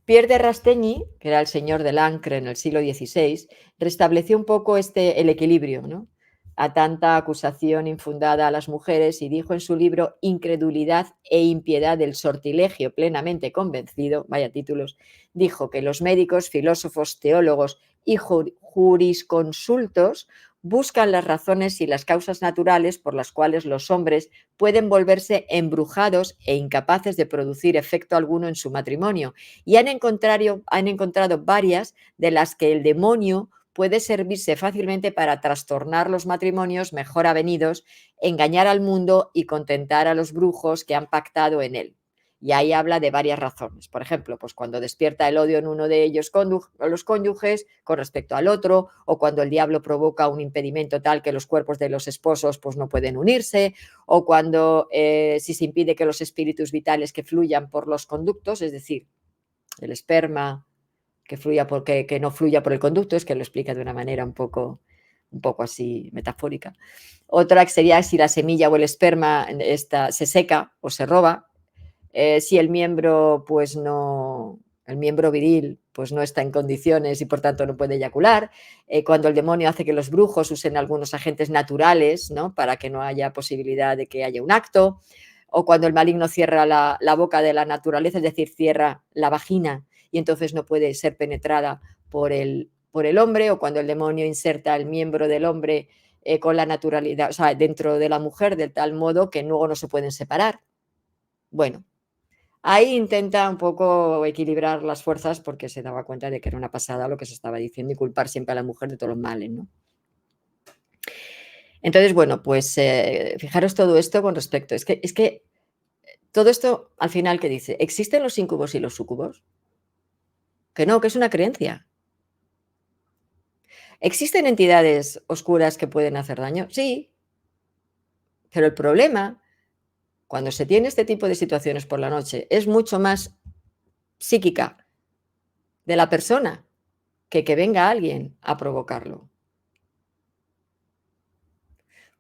Pierre de Rastegui, que era el señor de Lancre en el siglo XVI, restableció un poco el equilibrio, ¿no?, a tanta acusación infundada a las mujeres, y dijo en su libro Incredulidad e impiedad del sortilegio plenamente convencido, vaya títulos, dijo que los médicos, filósofos, teólogos y jurisconsultos buscan las razones y las causas naturales por las cuales los hombres pueden volverse embrujados e incapaces de producir efecto alguno en su matrimonio, y han encontrado varias de las que el demonio puede servirse fácilmente para trastornar los matrimonios mejor avenidos, engañar al mundo y contentar a los brujos que han pactado en él. Y ahí habla de varias razones. Por ejemplo, pues cuando despierta el odio en uno de ellos, los cónyuges, con respecto al otro, o cuando el diablo provoca un impedimento tal que los cuerpos de los esposos pues no pueden unirse, o cuando si se impide que los espíritus vitales que fluyan por los conductos, es decir, el esperma que no fluya por el conducto, es que lo explica de una manera un poco así metafórica. Otra que sería si la semilla o el esperma se seca o se roba, si el miembro el miembro viril pues no está en condiciones y por tanto no puede eyacular, cuando el demonio hace que los brujos usen algunos agentes naturales, ¿no?, para que no haya posibilidad de que haya un acto, o cuando el maligno cierra la boca de la naturaleza, es decir, cierra la vagina y entonces no puede ser penetrada por el hombre, o cuando el demonio inserta el miembro del hombre con la naturalidad, o sea, dentro de la mujer, de tal modo que luego no se pueden separar. Bueno, ahí intenta un poco equilibrar las fuerzas porque se daba cuenta de que era una pasada lo que se estaba diciendo y culpar siempre a la mujer de todos los males, ¿no? Entonces, bueno, pues fijaros todo esto con respecto. Es que todo esto, al final, ¿qué dice? ¿Existen los íncubos y los súcubos? Que no, que es una creencia. ¿Existen entidades oscuras que pueden hacer daño? Sí, pero el problema, cuando se tiene este tipo de situaciones por la noche, es mucho más psíquica de la persona que venga alguien a provocarlo.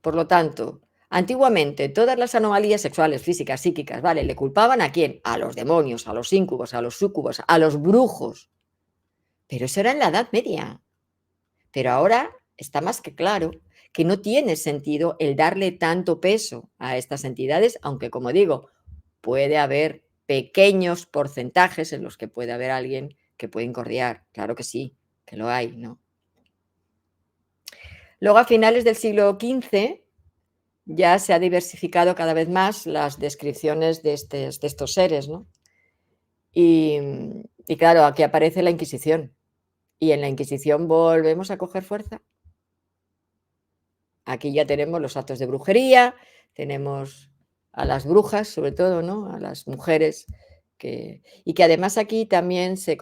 Por lo tanto, antiguamente todas las anomalías sexuales, físicas, psíquicas, ¿vale? ¿Le culpaban a quién? A los demonios, a los íncubos, a los súcubos, a los brujos. Pero eso era en la Edad Media. Pero ahora está más que claro que no tiene sentido el darle tanto peso a estas entidades, aunque, como digo, puede haber pequeños porcentajes en los que puede haber alguien que puede incordiar. Claro que sí, que lo hay, ¿no? Luego, a finales del siglo XV, ya se ha diversificado cada vez más las descripciones de estos seres, ¿no? Y claro, aquí aparece la Inquisición. Y en la Inquisición volvemos a coger fuerza. Aquí ya tenemos los actos de brujería, tenemos a las brujas, sobre todo, ¿no? A las mujeres y que además aquí también se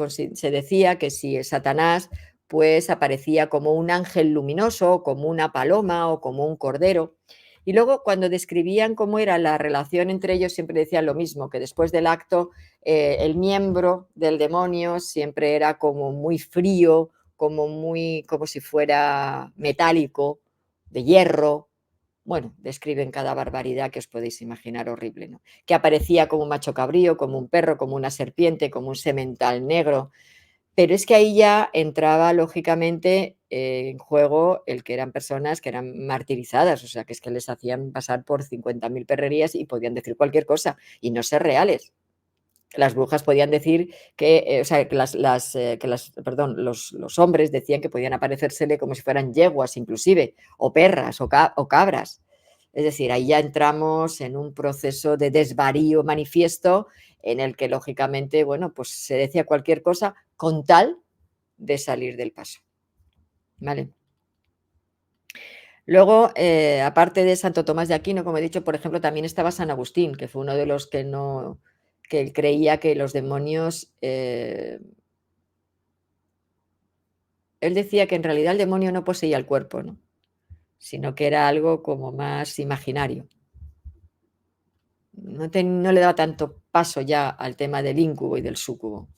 decía que si el Satanás pues aparecía como un ángel luminoso, como una paloma o como un cordero. Y luego cuando describían cómo era la relación entre ellos siempre decían lo mismo, que después del acto el miembro del demonio siempre era como muy frío, como si fuera metálico, de hierro. Bueno, describen cada barbaridad que os podéis imaginar horrible, ¿no? Que aparecía como un macho cabrío, como un perro, como una serpiente, como un semental negro. Pero es que ahí ya entraba, lógicamente, en juego el que eran personas que eran martirizadas, o sea, que es que les hacían pasar por 50.000 perrerías y podían decir cualquier cosa y no ser reales. Las brujas podían decir que, o sea, perdón, los hombres decían que podían aparecérsele como si fueran yeguas inclusive, o perras, o cabras. Es decir, ahí ya entramos en un proceso de desvarío manifiesto en el que, lógicamente, bueno, pues se decía cualquier cosa con tal de salir del paso, ¿vale? Luego, aparte de Santo Tomás de Aquino, como he dicho, por ejemplo, también estaba San Agustín, que fue uno de los que él creía que los demonios, él decía que en realidad el demonio no poseía el cuerpo, ¿no? Sino que era algo como más imaginario. No le daba tanto paso ya al tema del íncubo y del súcubo.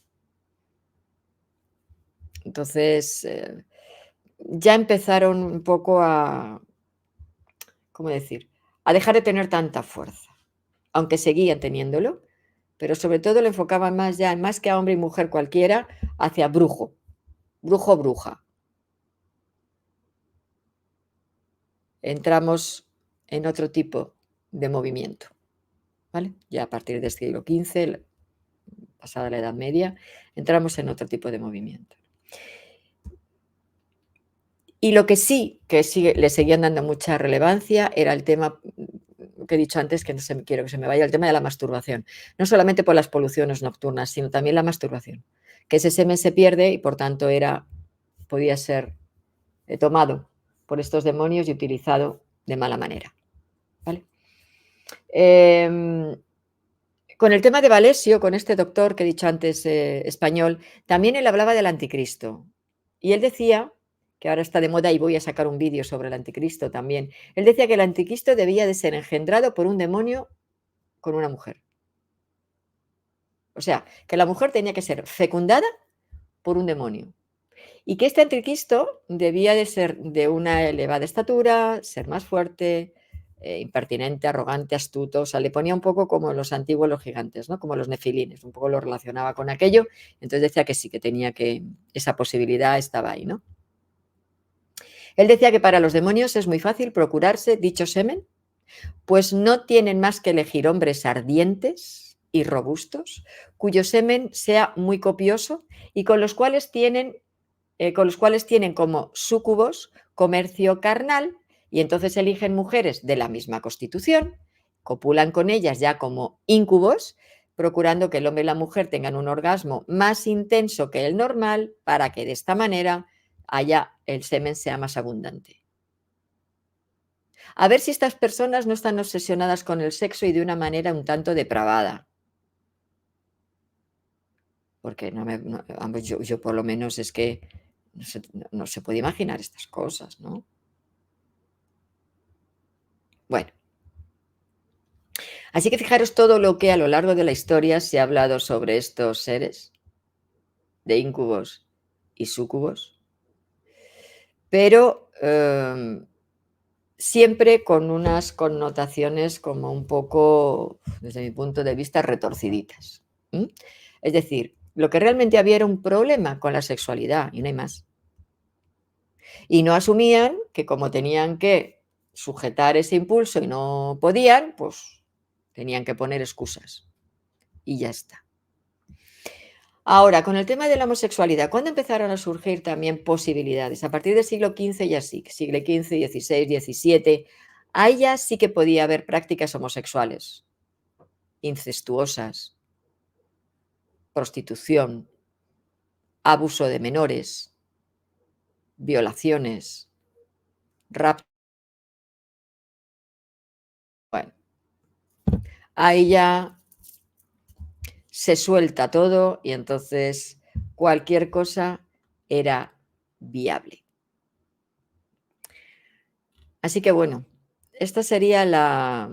Entonces, ya empezaron un poco ¿cómo decir? A dejar de tener tanta fuerza, aunque seguían teniéndolo, pero sobre todo lo enfocaban más ya, más que a hombre y mujer cualquiera, hacia brujo, brujo o bruja. Entramos en otro tipo de movimiento, ¿vale? Ya a partir del siglo XV, pasada la Edad Media, entramos en otro tipo de movimiento. Y lo que sí, le seguían dando mucha relevancia era el tema que he dicho antes, que no quiero que se me vaya, el tema de la masturbación. No solamente por las poluciones nocturnas, sino también la masturbación. Que ese semen se pierde y, por tanto, podía ser tomado por estos demonios y utilizado de mala manera, ¿vale? Con el tema de Valesio, con este doctor que he dicho antes, español, también él hablaba del anticristo. Y él decía, que ahora está de moda y voy a sacar un vídeo sobre el anticristo también, él decía que el anticristo debía de ser engendrado por un demonio con una mujer. O sea, que la mujer tenía que ser fecundada por un demonio. Y que este anticristo debía de ser de una elevada estatura, ser más fuerte, impertinente, arrogante, astuto. O sea, le ponía un poco como los antiguos los gigantes, ¿no? Como los nefilines, un poco lo relacionaba con aquello. Entonces decía que sí, que tenía esa posibilidad estaba ahí, ¿no? Él decía que para los demonios es muy fácil procurarse dicho semen, pues no tienen más que elegir hombres ardientes y robustos, cuyo semen sea muy copioso y con los cuales tienen como súcubos comercio carnal, y entonces eligen mujeres de la misma constitución, copulan con ellas ya como íncubos, procurando que el hombre y la mujer tengan un orgasmo más intenso que el normal para que de esta manera el semen sea más abundante. A ver si estas personas no están obsesionadas con el sexo y de una manera un tanto depravada. Porque vamos, yo por lo menos es que no se puede imaginar estas cosas, ¿no? Bueno, así que fijaros todo lo que a lo largo de la historia se ha hablado sobre estos seres de incubos y súcubos, pero, siempre con unas connotaciones como un poco, desde mi punto de vista, retorciditas, ¿m? Es decir, lo que realmente había era un problema con la sexualidad y no hay más. Y no asumían que como tenían que sujetar ese impulso y no podían, pues tenían que poner excusas y ya está. Ahora, con el tema de la homosexualidad, ¿cuándo empezaron a surgir también posibilidades? A partir del siglo XV ya sí, siglo XV, XVI, XVII, ahí ya sí que podía haber prácticas homosexuales, incestuosas, prostitución, abuso de menores, violaciones, rapto. Bueno, ahí ya se suelta todo y entonces cualquier cosa era viable. Así que bueno, esta sería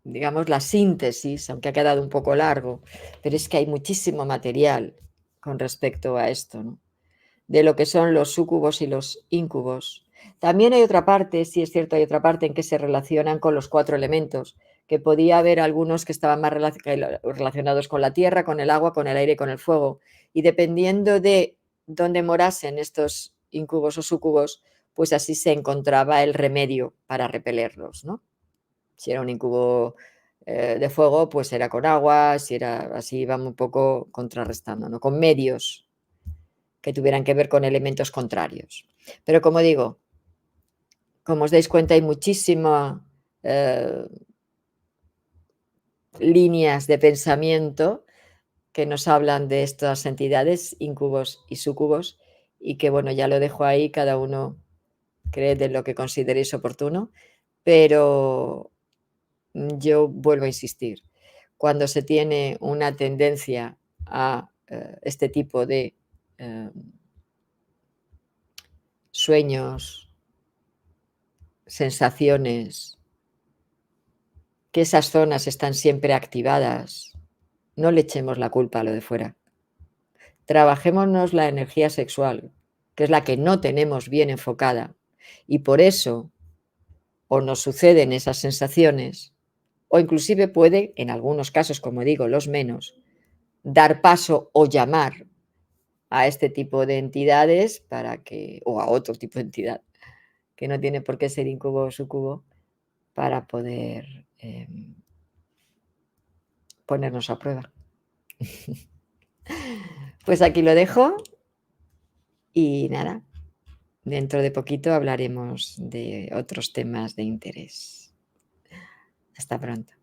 digamos, la síntesis, aunque ha quedado un poco largo, pero es que hay muchísimo material con respecto a esto, ¿no? De lo que son los súcubos y los íncubos. También hay otra parte, sí es cierto, hay otra parte en que se relacionan con los 4 elementos, que podía haber algunos que estaban más relacionados con la tierra, con el agua, con el aire y con el fuego. Y dependiendo de dónde morasen estos íncubos o súcubos, pues así se encontraba el remedio para repelerlos, ¿no? Si era un incubo, de fuego, pues era con agua, si era así, iban un poco contrarrestando, ¿no? Con medios que tuvieran que ver con elementos contrarios. Pero como digo, como os dais cuenta, hay muchísimas líneas de pensamiento que nos hablan de estas entidades, incubos y súcubos, y que bueno, ya lo dejo ahí, cada uno cree de lo que consideréis oportuno, pero yo vuelvo a insistir, cuando se tiene una tendencia a este tipo de sueños, sensaciones, que esas zonas están siempre activadas, no le echemos la culpa a lo de fuera. Trabajémonos la energía sexual, que es la que no tenemos bien enfocada, y por eso o nos suceden esas sensaciones, o inclusive puede, en algunos casos, como digo, los menos, dar paso o llamar a este tipo de entidades para que o a otro tipo de entidad, que no tiene por qué ser incubo o sucubo, para poder, ponernos a prueba. Pues aquí lo dejo y nada, dentro de poquito hablaremos de otros temas de interés. Hasta pronto.